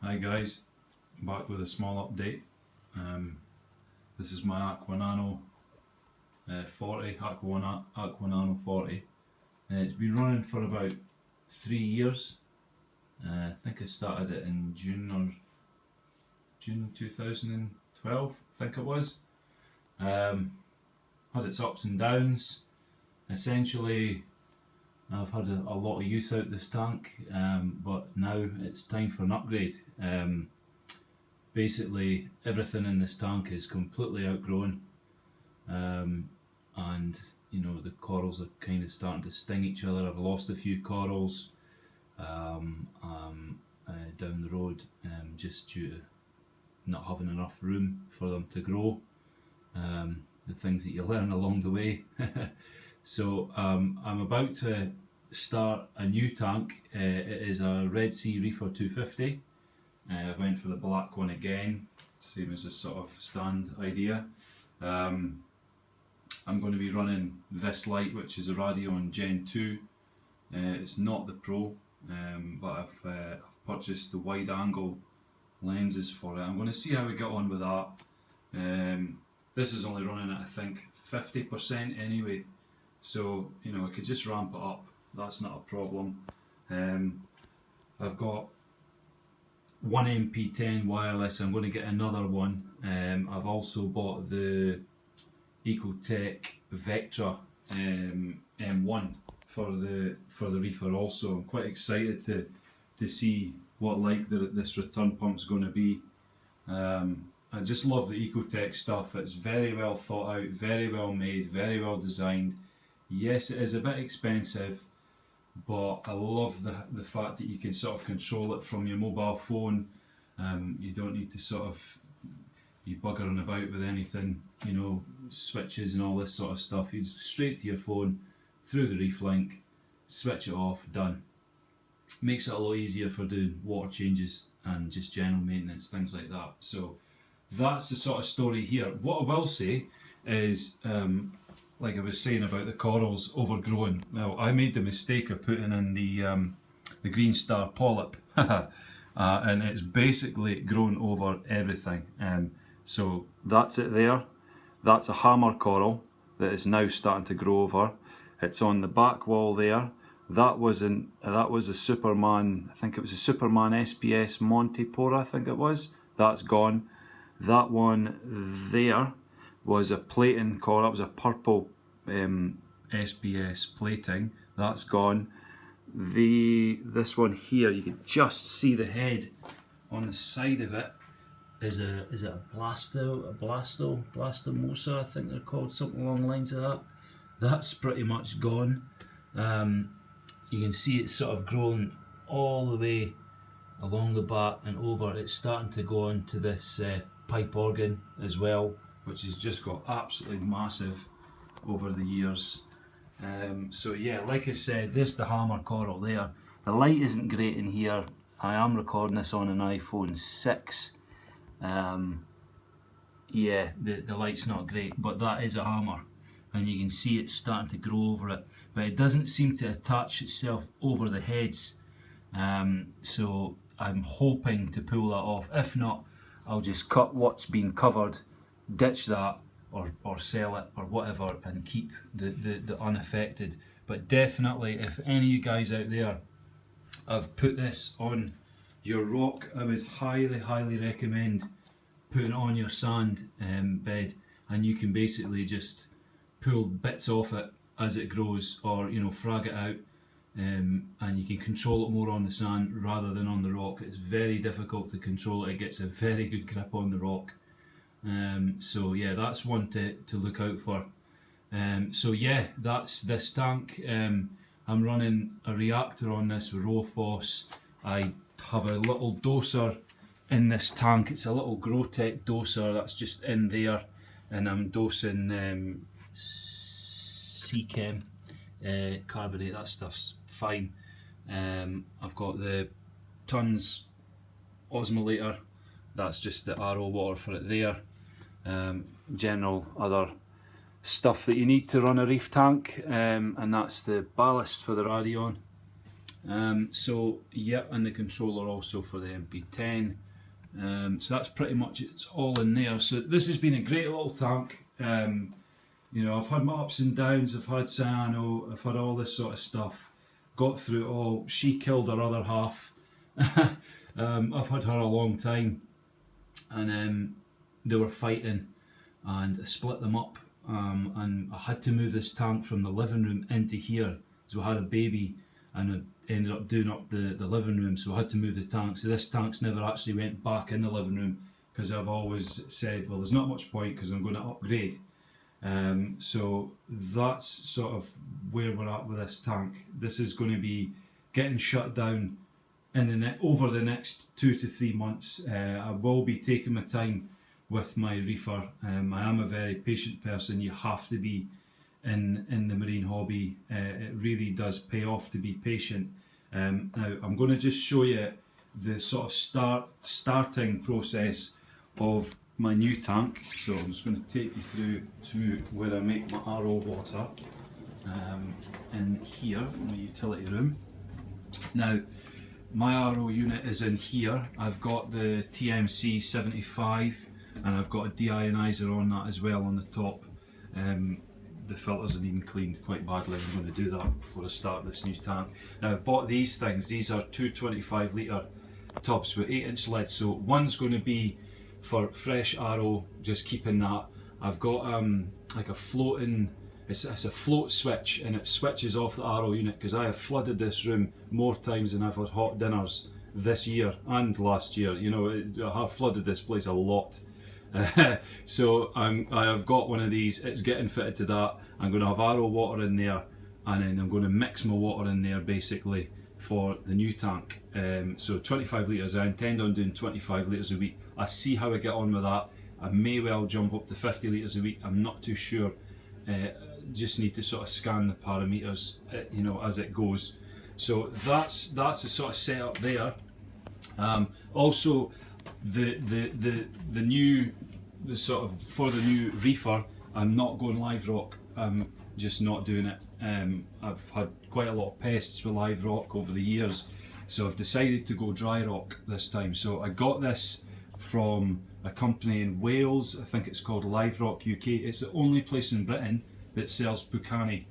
Hi guys, back with a small update. This is my Aqua Nano 40, Aqua One Aqua Nano 40. It's been running for about 3 years. I think I started it in June 2012, I think it was. Had its ups and downs. Essentially, I've had a lot of use out this tank, but now it's time for an upgrade. Basically, everything in this tank is completely outgrown, and the corals are kind of starting to sting each other. I've lost a few corals down the road, just due to not having enough room for them to grow. The things that you learn along the way. So I'm about to start a new tank. It is a Red Sea Reefer 250. I went for the black one again, same as a sort of stand idea. I'm going to be running this light, which is a Radion Gen 2. It's not the Pro, but I've purchased the wide angle lenses for it. I'm going to see how we get on with that. This is only running at I think 50% anyway, so I could just ramp it up. That's not a problem. I've got one MP10 wireless. I'm going to get another one. I've also bought the Ecotech Vectra M1 for the reefer also. I'm quite excited to see what this return pump's going to be. I just love the Ecotech stuff. It's very well thought out, very well made, very well designed. Yes, it is a bit expensive, but I love the fact that you can sort of control it from your mobile phone. You don't need to sort of be buggering about with anything, switches and all this sort of stuff. You just straight to your phone, through the reef link, switch it off, done. Makes it a lot easier for doing water changes and just general maintenance, things like that. So that's the sort of story here. What I will say is, like I was saying about the corals overgrowing. Now, I made the mistake of putting in the green star polyp, and it's basically grown over everything. So that's it there. That's a hammer coral that is now starting to grow over. It's on the back wall there. That was a Superman. I think it was a Superman SPS Montipora. I think it was. That's gone. That one there was a plating coral. That was a purple SBS plating. That's gone. This one here, you can just see the head on the side of it. Is it a blastomosa? I think they're called, something along the lines of that. That's pretty much gone. You can see it's sort of grown all the way along the back and over. It's starting to go on to this pipe organ as well, which has just got absolutely massive over the years. So yeah, like I said, there's the hammer coral there. The light isn't great in here. I am recording this on an iPhone 6. Yeah, the light's not great, but that is a hammer, and you can see it's starting to grow over it, but it doesn't seem to attach itself over the heads. So I'm hoping to pull that off. If not, I'll just cut what's been covered, ditch that, or sell it or whatever, and keep the unaffected. But definitely, if any of you guys out there have put this on your rock, I would highly recommend putting it on your sand bed, and you can basically just pull bits off it as it grows, or frag it out, and you can control it more on the sand rather than on the rock. It's very difficult to control it. It gets a very good grip on the rock. So yeah, that's one to look out for. So yeah, that's this tank. I'm running a reactor on this with Rofos. I have a little doser in this tank. It's a little Growtech doser that's just in there, and I'm dosing Seachem carbonate. That stuff's fine. I've got the tons osmolator. That's just the RO water for it there. General other stuff that you need to run a reef tank, and that's the ballast for the Radion. So yeah, and the controller also for the MP10. So that's pretty much it's all in there. So this has been a great little tank. You know, I've had my ups and downs, I've had cyano, I've had all this sort of stuff. Got through it all. She killed her other half. I've had her a long time, and they were fighting, and I split them up, and I had to move this tank from the living room into here. So I had a baby, and I ended up doing up the living room, so I had to move the tank. So this tank's never actually went back in the living room, because I've always said, well, there's not much point because I'm going to upgrade. So that's sort of where we're at with this tank. This is going to be getting shut down in over the next 2 to 3 months. I will be taking my time with my reefer. I am a very patient person. You have to be in the marine hobby. It really does pay off to be patient. Now I'm going to just show you the sort of starting process of my new tank. So I'm just going to take you through to where I make my RO water, in here, my utility room. Now my RO unit is in here. I've got the TMC 75 and I've got a deionizer on that as well on the top. The filters are needing cleaned quite badly. I'm going to do that before I start this new tank. Now I've bought these things. These are 225 litre tubs with 8-inch lids. So one's going to be for fresh RO, just keeping that. I've got like a floating, it's a float switch, and it switches off the RO unit, because I have flooded this room more times than I've had hot dinners this year and last year. You know, I have flooded this place a lot. So I have got one of these. It's getting fitted to that. I'm going to have RO water in there, and then I'm going to mix my water in there basically for the new tank. So 25 litres. I intend on doing 25 litres a week. I see how I get on with that. I may well jump up to 50 litres a week. I'm not too sure. Just need to sort of scan the parameters, you know, as it goes. So that's the sort of setup there. Also, the new sort of for the new reefer, I'm not going live rock. I'm just not doing it. I've had quite a lot of pests with live rock over the years, so I've decided to go dry rock this time. So I got this from a company in Wales. I think it's called Live Rock UK. It's the only place in Britain that sells Pucani,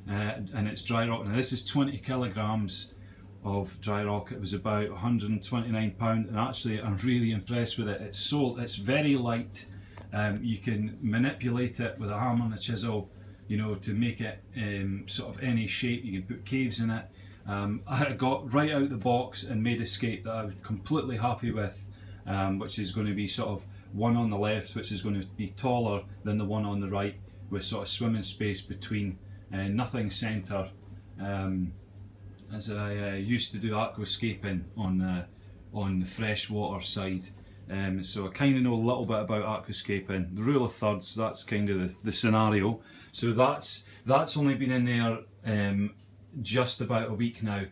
and it's dry rock. Now this is 20 kilograms of dry rock. It was about £129, and actually I'm really impressed with it. It's very light. You can manipulate it with a hammer and a chisel, you know, to make it sort of any shape. You can put caves in it. I got right out the box and made a skate that I was completely happy with, which is going to be sort of one on the left, which is going to be taller than the one on the right, with sort of swimming space between, nothing centre, as I used to do aquascaping on the freshwater side. So I kind of know a little bit about aquascaping. The rule of thirds, that's kind of the scenario. So that's only been in there just about a week now.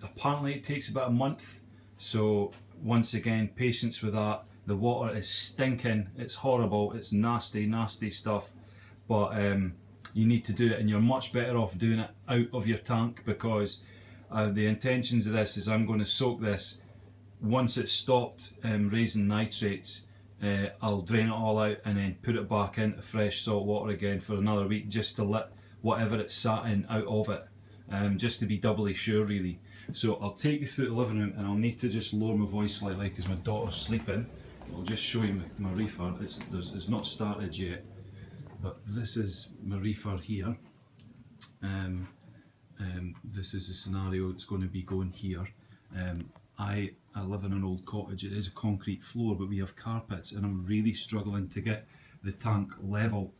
Apparently it takes about a month. So once again, patience with that. The water is stinking, it's horrible, it's nasty, nasty stuff. But you need to do it, and you're much better off doing it out of your tank, because the intentions of this is I'm going to soak this. Once it's stopped raising nitrates, I'll drain it all out and then put it back into fresh salt water again for another week, just to let whatever it sat in out of it, just to be doubly sure really. So I'll take you through the living room, and I'll need to just lower my voice slightly because my daughter's sleeping. I'll just show you my reefer. It's not started yet, but this is my reefer here. This is the scenario that's going to be going here. I live in an old cottage. It is a concrete floor, but we have carpets, and I'm really struggling to get the tank level.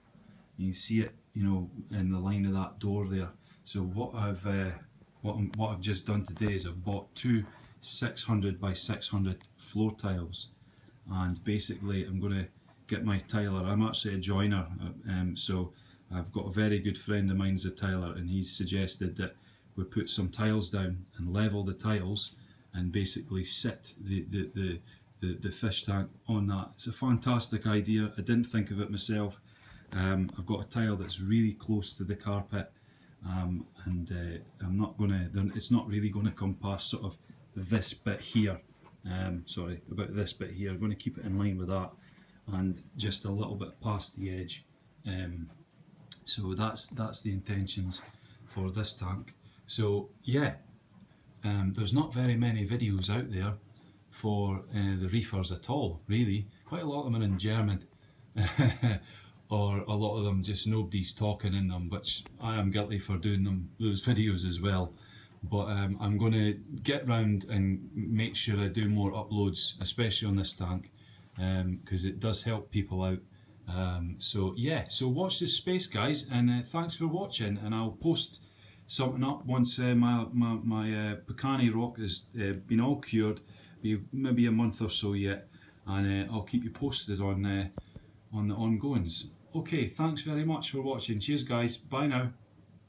You can see it, you know, in the line of that door there. So what I've just done today is I've bought two 600 by 600 floor tiles, and basically I'm going to get my tiler. I'm actually a joiner, so I've got a very good friend of mine's a tiler, and he's suggested that we put some tiles down and level the tiles and basically sit the fish tank on that. It's a fantastic idea. I didn't think of it myself. I've got a tile that's really close to the carpet, I'm not gonna, it's not really going to come past sort of this bit here. Sorry, about this bit here. I'm going to keep it in line with that, and just a little bit past the edge. So that's the intentions for this tank. So yeah, there's not very many videos out there for the reefers at all, really. Quite a lot of them are in German, or a lot of them just nobody's talking in them, which I am guilty for doing those videos as well. But I'm going to get round and make sure I do more uploads, especially on this tank, because it does help people out. So yeah, so watch this space, guys, and thanks for watching, and I'll post something up once my Picani rock has been all cured, be maybe a month or so yet, and I'll keep you posted on the ongoings. Okay, thanks very much for watching. Cheers guys, bye now.